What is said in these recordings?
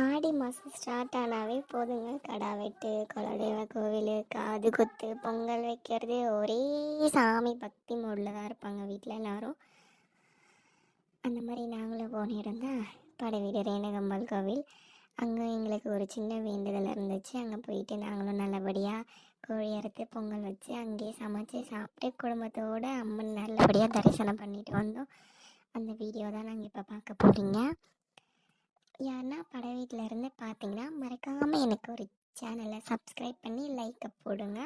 ஆடி மாதம் ஸ்டார்ட் ஆனாவே போதுங்க, கடா வெட்டு, குலதெய்வ கோவில், காது குத்து, பொங்கல் வைக்கிறது, ஒரே சாமி பக்தி மூடில் தான் இருப்பாங்க வீட்டில் எல்லாரும். அந்த மாதிரி நாங்களும் போன இடம் தான் படைவீடு ரேணுகம்பாள் கோவில். அங்கே எங்களுக்கு ஒரு சின்ன வேண்டுதல் இருந்துச்சு. அங்கே போயிட்டு நாங்களும் நல்லபடியாக கோழி அறுத்து பொங்கல் வச்சு அங்கேயே சமைச்சு சாப்பிட்டு குடும்பத்தோடு அம்மன் நல்லபடியாக தரிசனம் பண்ணிட்டு வந்தோம். அந்த வீடியோ தான் நாங்கள் இப்போ பார்க்க போகிறீங்க. யாருன்னா படை வீட்டில் இருந்து பார்த்தீங்கன்னா மறக்காமல் எனக்கு ஒரு சேனலை சப்ஸ்கிரைப் பண்ணி லைக்கை போடுங்க,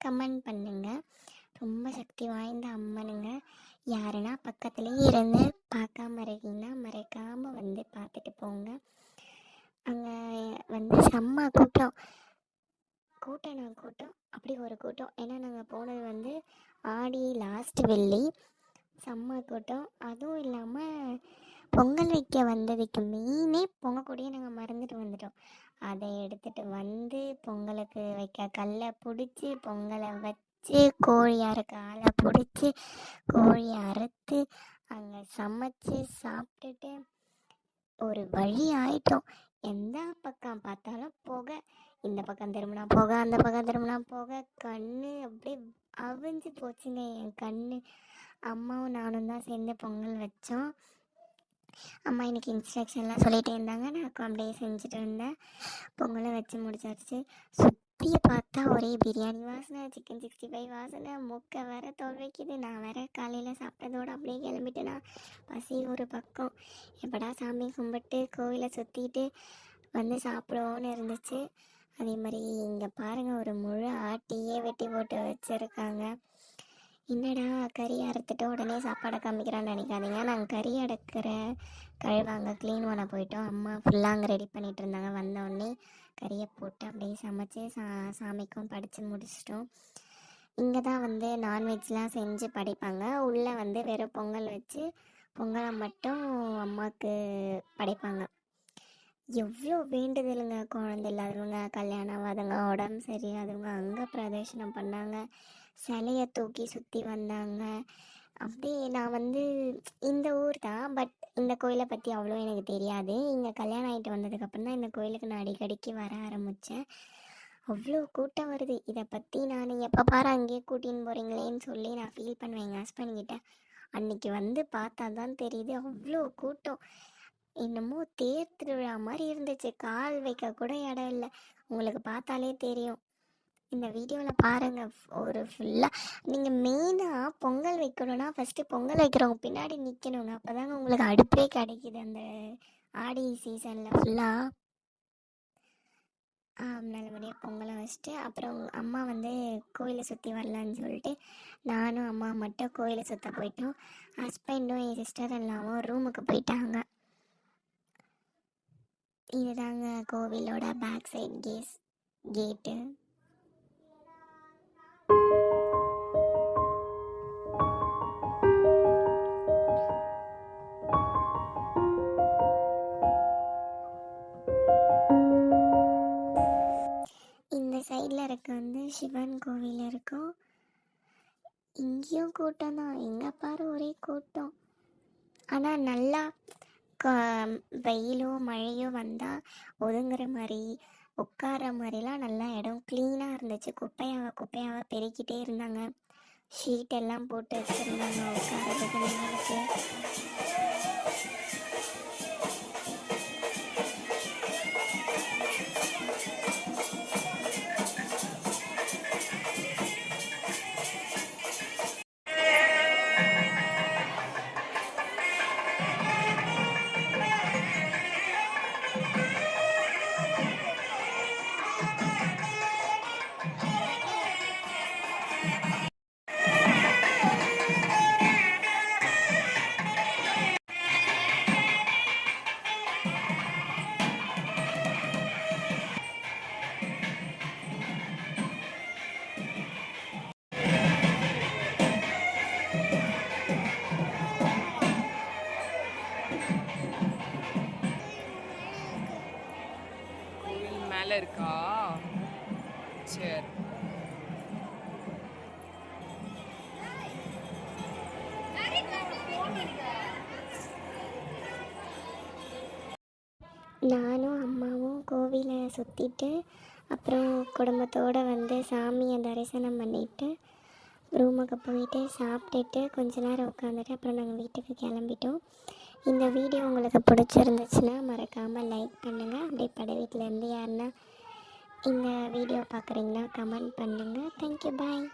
கமெண்ட் பண்ணுங்கள். ரொம்ப சக்தி வாய்ந்த அம்மனுங்க. யாருன்னா பக்கத்துலேயே இருந்து பார்க்காம இருக்கீங்கன்னா மறக்காமல் வந்து பார்த்துட்டு போங்க. அங்கே வந்து செம்ம கூட்டம் அப்படி ஒரு கூட்டம். ஏன்னா நாங்கள் போனது வந்து ஆடி லாஸ்ட் வெள்ளி. செம்ம கூட்டம். அதுவும் இல்லாமல் பொங்கல் வைக்க வந்ததுக்கு மெயினே பொங்கக்கூடையே நாங்கள் மறந்துட்டு வந்துட்டோம். அதை எடுத்துகிட்டு வந்து பொங்கலுக்கு வைக்க கல்லை பிடிச்சி பொங்கலை வச்சு கோழி அறுக்க ஆளை பிடிச்சி கோழி அறுத்து அங்கே சமைச்சு சாப்பிட்டுட்டு ஒரு வழி ஆயிட்டோம். எந்த பக்கம் பார்த்தாலும் போக, இந்த பக்கம் திரும்பினா போக, அந்த பக்கம் திரும்பினா போக, கண்ணு அப்படியே அவிஞ்சு போச்சுங்க என் கண்ணு. அம்மாவும் நானும் தான் சேர்ந்து பொங்கல் வச்சோம். அம்மா எனக்கு இன்ஸ்ட்ரக்ஷன்லாம் சொல்லிகிட்டே இருந்தாங்க, நான் அப்படியே செஞ்சுட்டு இருந்தேன். பொங்கலை வச்சு முடிச்சாச்சு. சுற்றியை பார்த்தா ஒரே பிரியாணி வாசனை, சிக்கன் 65 வாசனை, மூக்கை வேற துவைக்குது. நான் வேற காலையில் சாப்பிட்டதோடு அப்படியே கிளம்பிட்டேன்னா பசி ஒரு பக்கம். எப்படா சாமி கும்பிட்டு கோவிலை சுற்றிட்டு வந்து சாப்பிடுவோன்னு இருந்துச்சு. அதே மாதிரி இங்கே பாருங்கள், ஒரு முழு ஆட்டியே வெட்டி போட்டு வச்சுருக்காங்க. என்னடா கறி அறுத்துட்டு உடனே சாப்பாடை காமிக்கிறான்னு நினைக்காதீங்க. நாங்கள் கறி அடக்கிற கழுவாங்க க்ளீன் பண்ண போயிட்டோம். அம்மா ஃபுல்லாக அங்கே ரெடி பண்ணிகிட்டு இருந்தாங்க. வந்தோடனே கறியை போட்டு அப்படியே சமைச்சு சாமிக்கும் படித்து முடிச்சிட்டோம். இங்கே தான் வந்து நான்வெஜ்லாம் செஞ்சு படைப்பாங்க. உள்ளே வந்து வெறும் பொங்கல் வச்சு பொங்கலை மட்டும் அம்மாவுக்கு படைப்பாங்க. எவ்வளோ வேண்டுதலுங்க. குழந்தை இல்லாதவங்க, கல்யாணம் ஆகாதவங்க, உடம்பு சரியாதவங்க அங்கே பிரதர்ஷனம் பண்ணாங்க. சிலையை தூக்கி சுற்றி வந்தாங்க. அப்படியே நான் வந்து இந்த ஊர் தான், பட் இந்த கோயிலை பற்றி அவ்வளோ எனக்கு தெரியாது. இங்கே கல்யாணம் ஆகிட்டு வந்ததுக்கப்புறம் தான் இந்த கோயிலுக்கு நான் அடிக்கடிக்கு வர ஆரம்பித்தேன். அவ்வளோ கூட்டம் வருது. இதை பற்றி நான் எப்போ பாரு அங்கேயே கூட்டின்னு போகிறீங்களேன்னு சொல்லி நான் ஃபீல் பண்ணுவேன் எங்கள் ஹஸ்பண்ட்கிட்ட. அன்றைக்கி வந்து பார்த்தா தான் தெரியுது, அவ்வளோ கூட்டம். என்னமோ தேர் திருவிழா மாதிரி இருந்துச்சு. கால் வைக்க கூட இடம் இல்லை. உங்களுக்கு பார்த்தாலே தெரியும். இந்த வீடியோவில் பாருங்கள், ஒரு ஃபுல்லாக நீங்கள் மெயினாக பொங்கல் வைக்கணும்னா ஃபஸ்ட்டு பொங்கல் வைக்கிறவங்க பின்னாடி நிற்கணுங்க. அப்போ தாங்க உங்களுக்கு அடுப்பே கிடைக்கிது. அந்த ஆடி சீசனில் ஃபுல்லாக நல்லபடியாக பொங்கலை வச்சுட்டு அப்புறம் அம்மா வந்து கோயிலை சுற்றி வரலான்னு சொல்லிட்டு நானும் அம்மா மட்டும் கோயிலை சுற்ற போயிட்டோம். ஹஸ்பண்டும் என் சிஸ்டர் எல்லாமும் ரூமுக்கு போயிட்டாங்க. இதுதாங்க கோவிலோட பேக் சைட் கேட்டு. இந்த சைடில் இருக்க வந்து சிவன் கோவில் இருக்கும். இங்கேயும் கூட்டம் தான், எங்கே பாரு ஒரே கூட்டம். ஆனால் நல்லா வெயிலோ மழையோ வந்தால் ஒதுங்குற மாதிரி உட்கார மாதிரிலாம் நல்லா இடம் க்ளீனாக இருந்துச்சு. குப்பையாக பெருக்கிட்டே இருந்தாங்க. ஷீட்டெல்லாம் போட்டு வச்சுருந்தாங்க உட்காரதுக்கு நம்மளுக்கு. மேலே இருக்கா? சரி. நானும் அம்மாவும் கோவிலை சுற்றிட்டு அப்புறம் குடும்பத்தோடு வந்து சாமியை தரிசனம் பண்ணிவிட்டு ரூமுக்கு போயிட்டு சாப்பிட்டுட்டு கொஞ்ச நேரம் உட்காந்துட்டு அப்புறம் நாங்கள் வீட்டுக்கு கிளம்பிட்டோம். இந்த வீடியோ உங்களுக்கு பிடிச்சிருந்துச்சுன்னா மறக்காமல் லைக் பண்ணுங்கள். அப்படியே படை வீட்டிலேருந்து யாருன்னா இந்த வீடியோ பார்க்குறீங்கன்னா கமெண்ட் பண்ணுங்கள். தேங்க்யூ, பாய்.